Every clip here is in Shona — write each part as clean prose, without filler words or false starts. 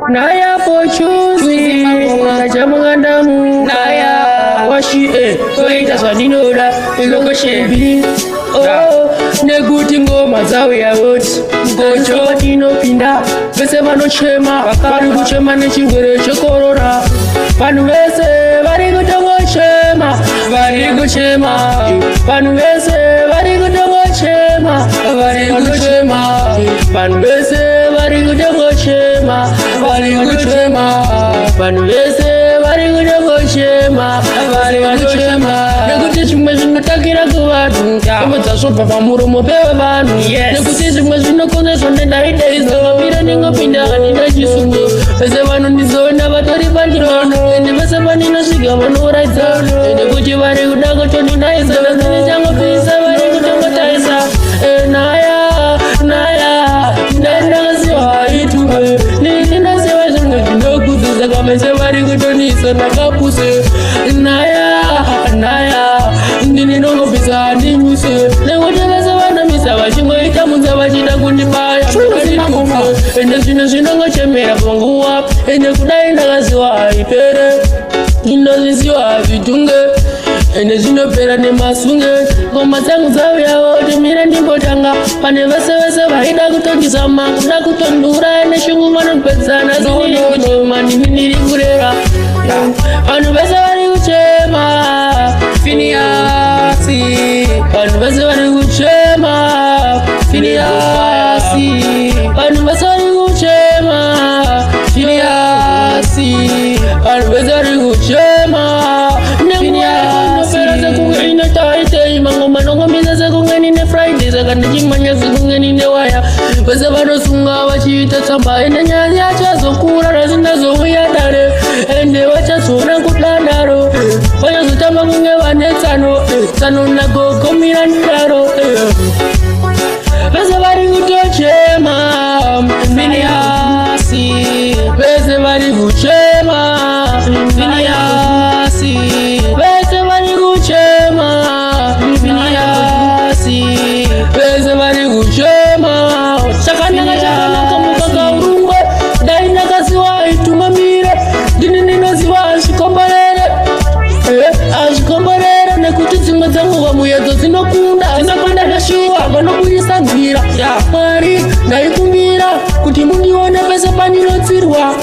naya pochuzi nachamungandamu naya washi toita zvaninora ilokoshebi nekuti ngoma dzawe yavoti ngocho inopinda vese vanochema vari kuchema nechirwere chekorona vanhu vese vari kutongochema vari kuchema vanhu vese vari kutongochema vari kuchema vanhu vese vari kutongochema vari kuchema vanhu vese vari kutongochema vari kuchema nekuti zvimwe zvinotakira kuvanhu ngoma dzasvobva pamuromo pevanhu nekuti zvimwe zvinokonzeswa nendaidaidzo vamira ningopinda hanina chisungo vese vanondizoona vatori pandinono ende vese vandinosvika vanouraidza nekuti vari kuda kutondinaisa vazinichangopisa vari kutongotaisa naya ndandakasiwa itume ndinasiwa zvimwe zvinokudzisa kamese vari kutonisa ndakapuse naya ndinongopisa handinyuse nekuti vese vanomisa vachimboita munza vachida kundibaya ende zvino zvinongochemera panguva ende kudai ndakasiwa haipere ndinozisiwa hazvitunge ende zvinopera nemasunge ngoma dzangu dzauyawo timire ndimbotanga pane vese vaida kutondizama kuda kutondura neshungu vanopedzana zinikuchema ndimi ndiri kurera vanhu vese vari kuchema Finiasi vanhu vese vari kuchema Finiasi vanhu vese vari kuchema Finiasi vanhu vese vari kuchema Finiasi sekunge ine taitei mangoma nongomisa sekunge nine Friday saka ndichimanya sekunge nine waya vese vanosunga vachiita tsamba ende nyaya yachazokura rasindazouya dare ende vachazoona kudadaro vachazotamba kunge vane tsano nagogomira ndaro vese vari kutochema Finiasi vese vari kuchema Finiasi vese vari kuchema Finiasi vese vari kuchema chakanaka mukaka urungwe dai ndakasiwa itumamire ndini ndinoziva azvikomborere nekuti dzimwe dzanguva muyedzo dzinokunda nashuwa vanobudisa nzira Mwari ndaikumbira kuti mundione pese pandinotsirwa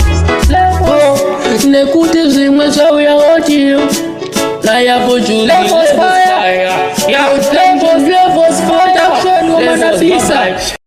nekuti zvimwe zvauya oti Levels fire.